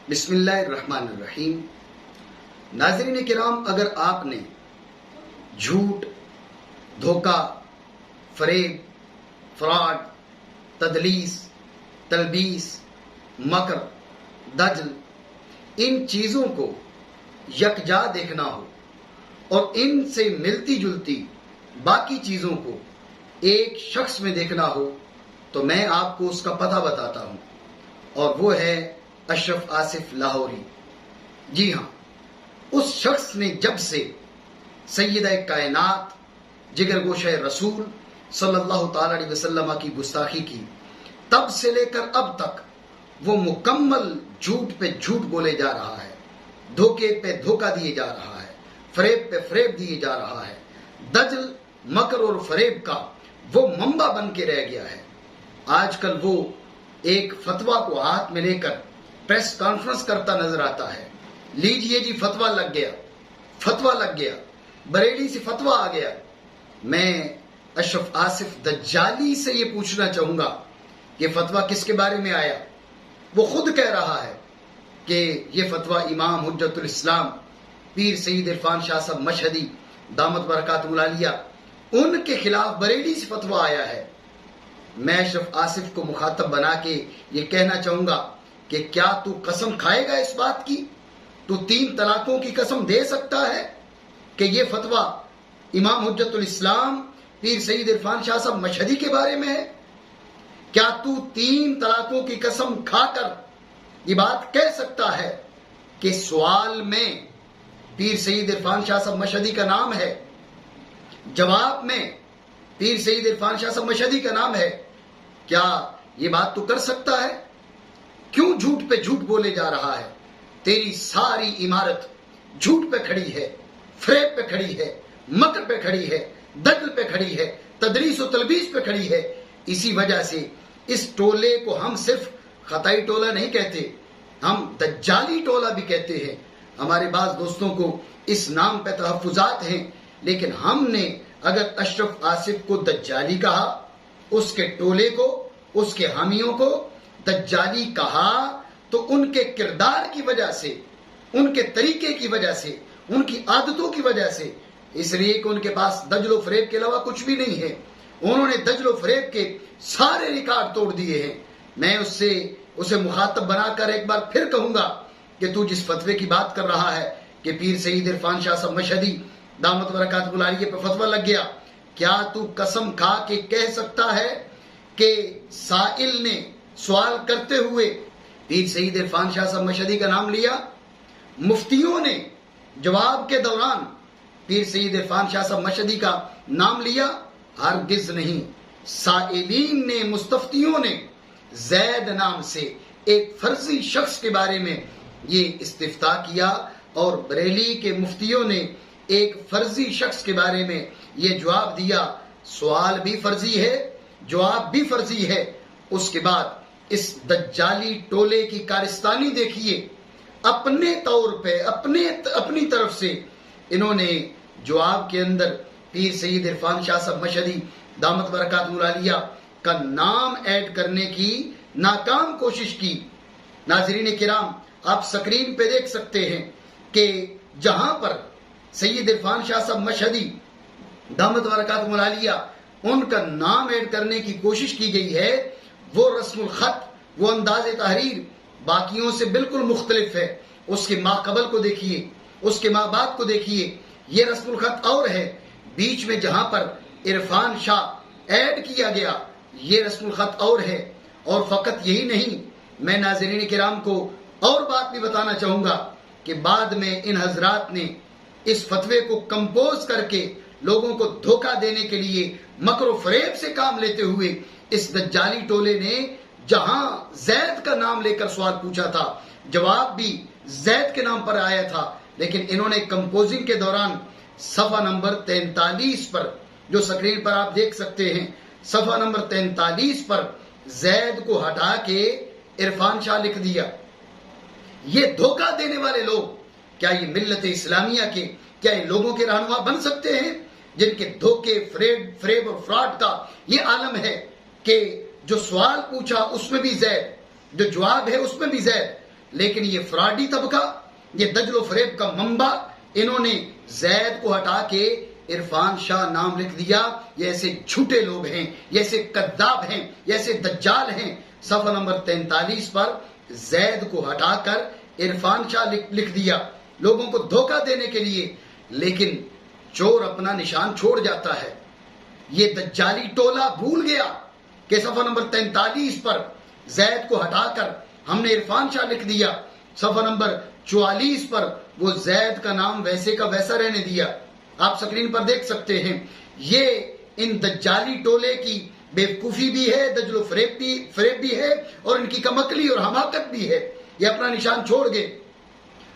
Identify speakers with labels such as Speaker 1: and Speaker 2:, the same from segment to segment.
Speaker 1: بسم اللہ الرحمن الرحیم۔ ناظرین کرام، اگر آپ نے جھوٹ، دھوکہ، فریب، فراڈ، تدلیس، تلبیس، مکر، دجل، ان چیزوں کو یکجا دیکھنا ہو اور ان سے ملتی جلتی باقی چیزوں کو ایک شخص میں دیکھنا ہو تو میں آپ کو اس کا پتہ بتاتا ہوں، اور وہ ہے اشرف آصف لاہوری۔ جی ہاں، اس شخص نے جب سے سیدہ کائنات جگر گوشہ رسول صلی اللہ تعالی علیہ وسلم کی گستاخی کی، تب سے لے کر اب تک وہ مکمل جھوٹ پہ جھوٹ بولے جا رہا ہے، دھوکے پہ دھوکہ دیے جا رہا ہے، فریب پہ فریب دیے جا رہا ہے، دجل، مکر اور فریب کا وہ منبع بن کے رہ گیا ہے۔ آج کل وہ ایک فتویٰ کو ہاتھ میں لے کر پریس کانفرنس کرتا نظر آتا ہے، لیجئے جی فتویٰ لگ گیا، فتویٰ لگ گیا، بریلی سے فتویٰ آ گیا۔ میں اشرف آصف دجالی سے یہ پوچھنا چاہوں گا کہ فتویٰ کس کے بارے میں آیا؟ وہ خود کہہ رہا ہے کہ یہ فتویٰ امام حجت الاسلام پیر سید عرفان شاہ صاحب مشہدی دامت برکاتہ العالیہ ان کے خلاف بریلی سے فتویٰ آیا ہے۔ میں اشرف آصف کو مخاطب بنا کے یہ کہنا چاہوں گا کہ کیا تو قسم کھائے گا اس بات کی؟ تو 3 طلاقوں کی قسم دے سکتا ہے کہ یہ فتویٰ امام حجت الاسلام پیر سید عرفان شاہ صاحب مشہدی کے بارے میں ہے؟ کیا تو 3 طلاقوں کی قسم کھا کر یہ بات کہہ سکتا ہے کہ سوال میں پیر سید عرفان شاہ صاحب مشہدی کا نام ہے، جواب میں پیر سید عرفان شاہ صاحب مشہدی کا نام ہے؟ کیا یہ بات تو کر سکتا ہے؟ کیوں جھوٹ پہ جھوٹ بولے جا رہا ہے؟ تیری ساری عمارت جھوٹ پہ کھڑی ہے، فریب پہ کھڑی ہے، مکر پہ کھڑی ہے، دجل پہ کھڑی ہے، تدریس و تلبیس پہ کھڑی ہے۔ اسی وجہ سے اس ٹولے کو ہم صرف خطائی ٹولہ نہیں کہتے، ہم دجالی ٹولہ بھی کہتے ہیں۔ ہمارے بعض دوستوں کو اس نام پہ تحفظات ہیں، لیکن ہم نے اگر اشرف آصف کو دجالی کہا، اس کے ٹولے کو، اس کے حامیوں کو دجالی کہا، تو ان کے کردار کی وجہ سے، ان کے طریقے کی وجہ سے، ان کی عادتوں کی وجہ سے، اس لیے کہ ان کے پاس دجل و فریب کے علاوہ کچھ بھی نہیں ہے، انہوں نے دجل و فریب کے سارے ریکارڈ توڑ دیے ہیں۔ میں اسے مخاطب بنا کر ایک بار پھر کہوں گا کہ تو جس فتوے کی بات کر رہا ہے کہ پیر سید عرفان شاہ صاحب مشہدی دامت برکاتہ العالیہ پہ فتویٰ لگ گیا، کیا تو قسم کھا کے کہہ سکتا ہے کہ سائل نے سوال کرتے ہوئے پیر سید عرفان شاہ صاحب مشہدی کا نام لیا؟ مفتیوں نے جواب کے دوران پیر سید عرفان شاہ صاحب مشہدی کا نام لیا؟ ہرگز نہیں۔ سائلین نے، مستفتیوں نے زید نام سے ایک فرضی شخص کے بارے میں یہ استفتاء کیا، اور بریلی کے مفتیوں نے ایک فرضی شخص کے بارے میں یہ جواب دیا۔ سوال بھی فرضی ہے، جواب بھی فرضی ہے۔ اس کے بعد اس دجالی ٹولے کی کارستانی دیکھیے، اپنے طور پہ اپنی طرف سے انہوں نے جواب کے اندر پیر سید عرفان شاہ صاحب مشہدی دامت برکاتہ العالیہ کا نام ایڈ کرنے کی ناکام کوشش کی۔ ناظرین کرام، آپ سکرین پہ دیکھ سکتے ہیں کہ جہاں پر سید عرفان شاہ صاحب مشہدی دامت برکاتہ العالیہ ان کا نام ایڈ کرنے کی کوشش کی گئی ہے، وہ رسم الخط، وہ انداز تحریر باقیوں سے بالکل مختلف ہے۔ اس کے ماقبل کو دیکھیے، اس کے ماں بعد کو دیکھیے، یہ رسم الخط اور ہے۔ بیچ میں جہاں پر عرفان شاہ ایڈ کیا گیا، یہ رسم الخط اور ہے۔ اور فقط یہی نہیں، میں ناظرین کرام کو اور بات بھی بتانا چاہوں گا کہ بعد میں ان حضرات نے اس فتوے کو کمپوز کر کے لوگوں کو دھوکہ دینے کے لیے مکر و فریب سے کام لیتے ہوئے اس دجالی ٹولے نے جہاں زید کا نام لے کر سوال پوچھا تھا، جواب بھی زید کے نام پر آیا تھا، لیکن انہوں نے کمپوزنگ کے دوران صفحہ نمبر 43 پر، جو سکرین پر آپ دیکھ سکتے ہیں، صفحہ نمبر 43 پر زید کو ہٹا کے عرفان شاہ لکھ دیا۔ یہ دھوکہ دینے والے لوگ کیا یہ ملت اسلامیہ کے، کیا یہ لوگوں کے رہنما بن سکتے ہیں جن کے دھوکے، فریب اور فراڈ کا یہ عالم ہے کہ جو سوال پوچھا اس میں بھی زید، جو جواب ہے اس میں بھی زید، لیکن یہ فراڈی طبقہ، یہ دجل و فریب کا منبع، انہوں نے زید کو ہٹا کے عرفان شاہ نام لکھ دیا۔ یہ ایسے جھوٹے لوگ ہیں، یہ ایسے کذاب ہیں، یہ ایسے دجال ہیں۔ صفحہ نمبر 43 پر زید کو ہٹا کر عرفان شاہ لکھ دیا لوگوں کو دھوکہ دینے کے لیے، لیکن چور اپنا نشان چھوڑ جاتا ہے۔ یہ دجالی ٹولہ بھول گیا کہ صفحہ نمبر 43 پر زید کو ہٹا کر ہم نے عرفان شاہ لکھ دیا، صفحہ نمبر 44 پر وہ زید کا نام ویسے کا ویسا رہنے دیا۔ آپ سکرین پر دیکھ سکتے ہیں، یہ ان دجالی ٹولے کی بیوقوفی بھی ہے، دجل و فریب بھی ہے، اور ان کی کمکلی اور حماقت بھی ہے۔ یہ اپنا نشان چھوڑ گئے۔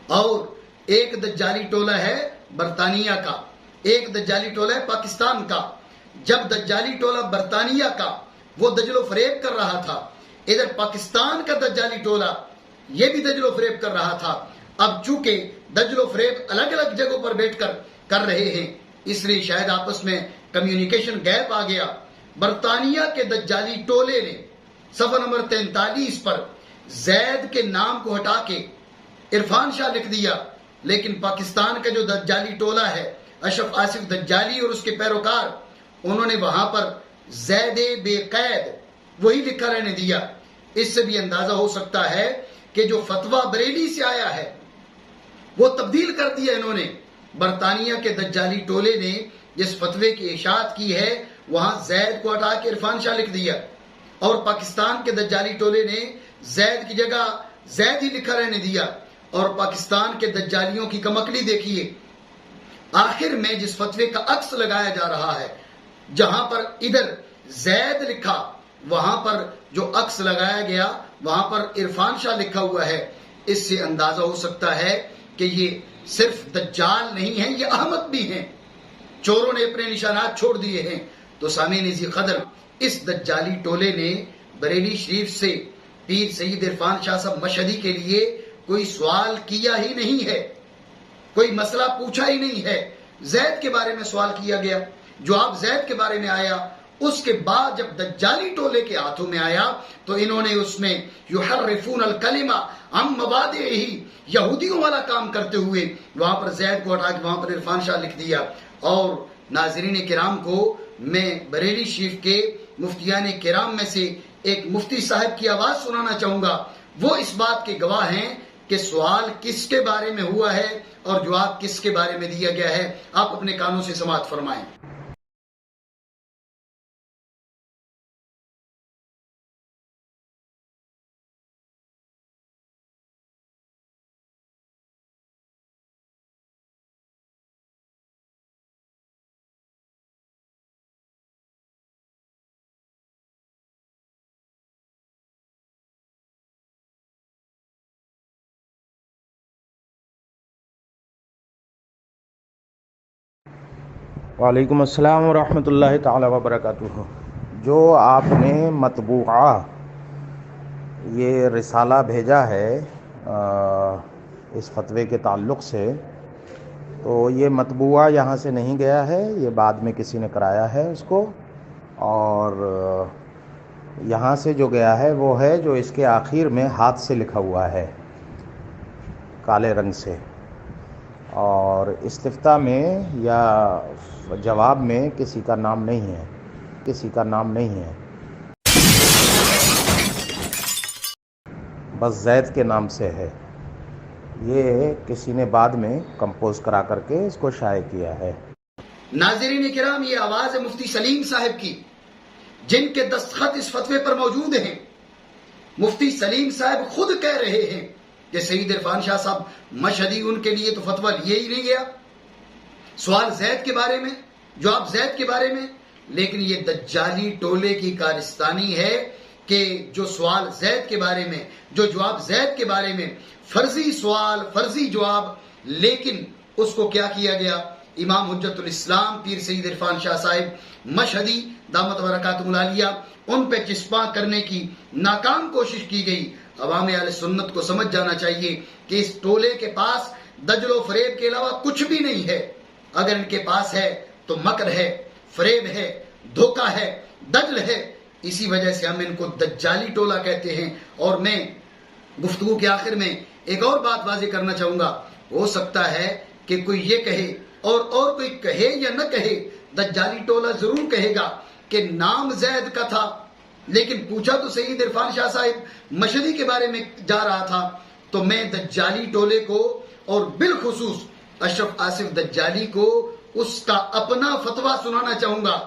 Speaker 1: اور ایک دجالی ٹولہ ہے برطانیہ کا، ایک دجالی ٹولہ ہے پاکستان کا۔ جب دجالی ٹولہ برطانیہ کا وہ دجل و فریب کر رہا تھا، ادھر پاکستان کا دجالی ٹولہ یہ بھی دجل و فریب کر رہا تھا۔ اب چونکہ دجل و فریب الگ الگ جگہوں پر بیٹھ کر رہے ہیں، اس لیے شاید آپس میں کمیونیکیشن گیپ آ گیا۔ برطانیہ کے دجالی ٹولے نے صفحہ نمبر 43 پر زید کے نام کو ہٹا کے عرفان شاہ لکھ دیا، لیکن پاکستان کا جو دجالی ٹولہ ہے اشرف آصف دجالی اور اس کے پیروکار، انہوں نے وہاں پر زید بے قید وہی لکھا رہنے دیا۔ اس سے بھی اندازہ ہو سکتا ہے کہ جو فتویٰ بریلی سے آیا ہے وہ تبدیل کر دیا انہوں نے۔ برطانیہ کے دجالی ٹولے نے جس فتوے کی اشاعت کی ہے وہاں زید کو ہٹا کے عرفان شاہ لکھ دیا، اور پاکستان کے دجالی ٹولے نے زید کی جگہ زید ہی لکھا رہنے دیا۔ اور پاکستان کے دجالیوں کی کمکلی دیکھیے، آخر میں جس فتوے کا عکس لگایا جا رہا ہے، جہاں پر ادھر زید لکھا وہاں پر جو عکس لگایا گیا وہاں پر عرفان شاہ لکھا ہوا ہے۔ اس سے اندازہ ہو سکتا ہے کہ یہ صرف دجال نہیں ہیں، یہ احمق بھی ہیں، چوروں نے اپنے نشانات چھوڑ دیے ہیں۔ تو سامعین ذی قدر، اس دجالی ٹولے نے بریلی شریف سے پیر سید عرفان شاہ صاحب مشہدی کے لیے کوئی سوال کیا ہی نہیں ہے، کوئی مسئلہ پوچھا ہی نہیں ہے۔ زید کے بارے میں سوال کیا گیا، جواب زید کے بارے میں آیا، اس کے بعد جب دجالی ٹولے کے ہاتھوں میں آیا تو انہوں نے اس میں یحرفون الکلمہ عن مبادئہ، یہودیوں والا کام کرتے ہوئے وہاں پر زید کو ہٹا کے وہاں پر عرفان شاہ لکھ دیا۔ اور ناظرین کرام کو میں بریلی شریف کے مفتیان کرام میں سے ایک مفتی صاحب کی آواز سنانا چاہوں گا۔ وہ اس بات کے گواہ ہیں کہ سوال کس کے بارے میں ہوا ہے اور جواب کس کے بارے میں دیا گیا ہے۔ آپ اپنے کانوں سے سماعت فرمائیں۔
Speaker 2: وعلیکم السلام ورحمۃ اللہ تعالی وبرکاتہ۔ جو آپ نے مطبوعہ یہ رسالہ بھیجا ہے اس فتوے کے تعلق سے، تو یہ مطبوعہ یہاں سے نہیں گیا ہے، یہ بعد میں کسی نے کرایا ہے اس کو، اور یہاں سے جو گیا ہے وہ ہے جو اس کے آخر میں ہاتھ سے لکھا ہوا ہے کالے رنگ سے، اور استفتاء میں یا جواب میں کسی کا نام نہیں ہے، کسی کا نام نہیں ہے، بس زید کے نام سے ہے۔ یہ کسی نے بعد میں کمپوز کرا کر کے اس کو شائع کیا ہے۔
Speaker 1: ناظرین کرام، یہ آواز ہے مفتی سلیم صاحب کی، جن کے دستخط اس فتوے پر موجود ہیں۔ مفتی سلیم صاحب خود کہہ رہے ہیں کہ سید عرفان شاہ صاحب مشہدی، ان کے لیے تو فتویٰ لیے ہی نہیں گیا۔ سوال زید کے بارے میں، جواب زید کے بارے میں، لیکن یہ دجالی ٹولے کی کارستانی ہے کہ جو سوال زید کے بارے میں، جو جواب زید کے بارے میں، فرضی سوال فرضی جواب، لیکن اس کو کیا کیا گیا؟ امام حجت الاسلام پیر سید عرفان شاہ صاحب مشہدی دامت برکاتہ العالیہ، ان پہ چسپاں کرنے کی ناکام کوشش کی گئی۔ عوام اہل سنت کو سمجھ جانا چاہیے کہ اس ٹولے کے پاس دجل و فریب کے علاوہ کچھ بھی نہیں ہے۔ اگر ان کے پاس ہے تو مکر ہے، فریب ہے، دھوکہ ہے، دجل ہے۔ اسی وجہ سے ہم ان کو دجالی ٹولہ کہتے ہیں۔ اور میں گفتگو کے آخر میں ایک اور بات واضح کرنا چاہوں گا. ہو سکتا ہے کہ کوئی یہ کہے اور کوئی کہے یا نہ کہے, دجالی ٹولہ ضرور کہے گا کہ نام زید کا تھا, لیکن پوچھا تو سید عرفان شاہ صاحب مشہدی کے بارے میں جا رہا تھا. تو میں دجالی ٹولے کو اور بالخصوص اشرف آصف دجالی کو اس کا اپنا فتویٰ سنانا چاہوں گا.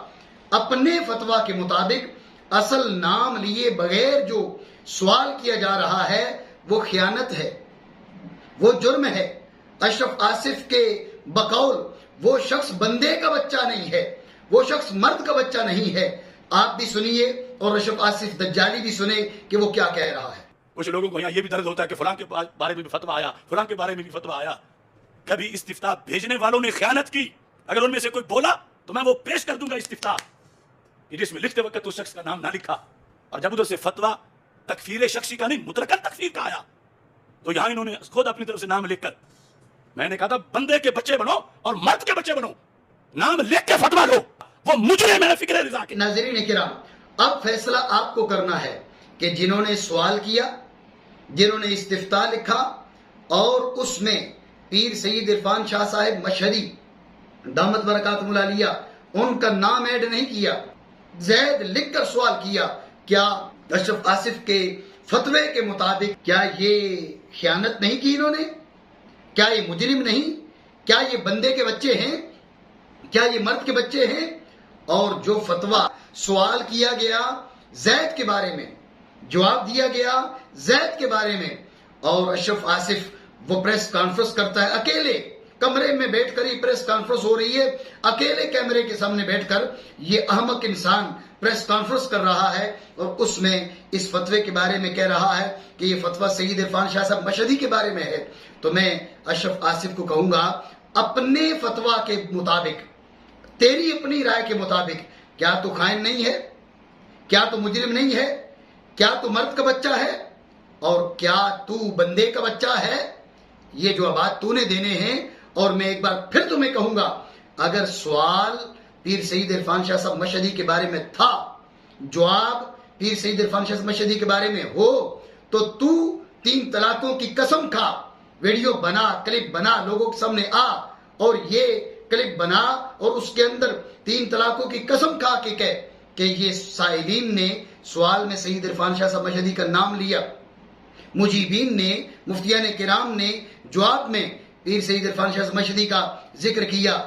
Speaker 1: اپنے فتویٰ کے مطابق اصل نام لیے بغیر جو سوال کیا جا رہا ہے وہ خیانت ہے, وہ جرم ہے. اشرف آصف کے بقول وہ شخص بندے کا بچہ نہیں ہے, وہ شخص مرد کا بچہ نہیں ہے. آپ بھی سنیے اور اشرف آصف دجالی بھی سنیں کہ وہ کیا کہہ رہا ہے.
Speaker 3: کچھ لوگوں کو یہاں یہ بھی درد ہوتا ہے کہ فلاں کے بارے میں بھی فتویٰ آیا, فلاں کے بارے میں بھی فتویٰ آیا. کبھی استفتاء بھیجنے والوں نے خیانت کی, اگر ان میں سے کوئی بولا تو میں وہ پیش کر دوں گا استفتاء کہ جس میں لکھتے وقت اس شخص کا نام نہ لکھا, اور جب ادھر سے فتویٰ تکفیر شخصی کا نہیں مطلقاً تکفیر کا آیا تو یہاں انہوں نے خود اپنی طرف سے نام لکھ کر, میں نے کہا تھا بندے کے بچے بنو اور مرد کے بچے بنو, نام لکھ کے فتویٰ لو, وہ مجرم ہے فکر رضا کے.
Speaker 1: ناظرین کرام, اب فیصلہ آپ کو کرنا ہے کہ جنہوں نے سوال کیا, جنہوں نے استفتاء لکھا اور اس میں پیر سید عرفان شاہ صاحب مشہدی دامت برکاتہم العالیہ ان کا نام ایڈ نہیں کیا, زید لکھ کر سوال کیا, کیا اشرف آصف کے فتوے کے مطابق کیا یہ خیانت نہیں کی انہوں نے؟ کیا یہ مجرم نہیں؟ کیا یہ بندے کے بچے ہیں؟ کیا یہ مرد کے بچے ہیں؟ اور جو فتویٰ سوال کیا گیا زید کے بارے میں, جواب دیا گیا زید کے بارے میں, اور اشرف آصف وہ پریس کانفرنس کرتا ہے, اکیلے کمرے میں بیٹھ کر ہی پریس کانفرنس ہو رہی ہے, اکیلے کیمرے کے سامنے بیٹھ کر یہ احمق انسان پریس کانفرنس کر رہا ہے اور اس میں اس فتوے کے بارے میں کہہ رہا ہے کہ یہ فتویٰ سید عرفان شاہ صاحب مشہدی کے بارے میں ہے. تو میں اشرف آصف کو کہوں گا اپنے فتویٰ کے مطابق, تیری اپنی رائے کے مطابق, کیا تو خائن نہیں ہے؟ کیا تو مجرم نہیں ہے؟ کیا تو مرد کا بچہ ہے؟ اور کیا تو بندے کا بچہ ہے؟ یہ جوابات تو نے دینے ہیں. اور میں ایک بار پھر تمہیں کہوں گا, اگر سوال پیر سید عرفان شاہ صاحب مشہدی کے بارے میں تھا, جواب پیر سید عرفان شاہ صاحب مشہدی کے بارے میں ہو, تو 3 طلاقوں کی قسم کھا, ویڈیو بنا, کلپ بنا, لوگوں کے سامنے آ اور یہ کلپ بنا اور اس کے اندر 3 طلاقوں کی قسم کھا کے کہہ کہ یہ سائلین نے سوال میں سید عرفان شاہ صاحب مشہدی کا نام لیا, مجیبین نے, مفتیان کرام نے جواب میں پیر سید عرفان شاہ صاحب مشہدی کا ذکر کیا.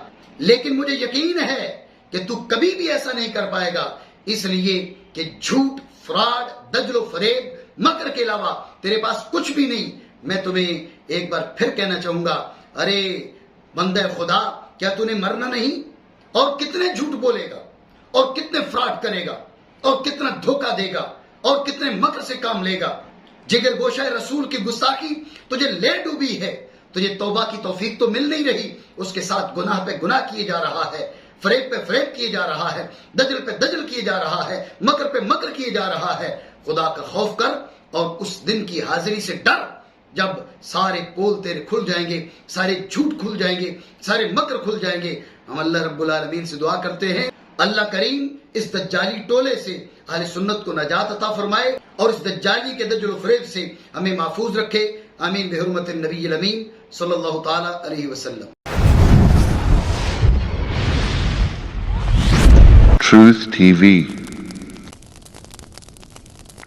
Speaker 1: لیکن مجھے یقین ہے کہ تو کبھی بھی ایسا نہیں کر پائے گا, اس لیے کہ جھوٹ, فراڈ, دجل و فریب, مکر کے علاوہ تیرے پاس کچھ بھی نہیں. میں تمہیں ایک بار پھر کہنا چاہوں گا, ارے بندہ خدا, کیا تو نے مرنا نہیں؟ اور کتنے جھوٹ بولے گا, اور کتنے فراڈ کرے گا, اور کتنا دھوکہ دے گا, اور کتنے مکر سے کام لے گا. جگر گوشہ رسول کی گستاخی تجھے لے ڈوبی ہے, تجھے توبہ کی توفیق تو مل نہیں رہی, اس کے ساتھ گناہ پہ گناہ کیے جا رہا ہے, فریب پہ فریب کیے جا رہا ہے, دجل پہ دجل کیے جا رہا ہے, مکر پہ مکر کیے جا رہا ہے. خدا کا خوف کر اور اس دن کی حاضری سے ڈر جب سارے پول تیرے کھل جائیں گے, سارے جھوٹ کھل جائیں گے, سارے مکر کھل جائیں گے. ہم اللہ رب العالمین سے دعا کرتے ہیں اللہ کریم اس دجالی ٹولے سے اہل سنت کو نجات عطا فرمائے اور اس دجالی کے دجل و فریب سے ہمیں محفوظ رکھے. آمین بحرمت النبی الامین صلی اللہ تعالی علیہ وسلم.
Speaker 4: Truth TV.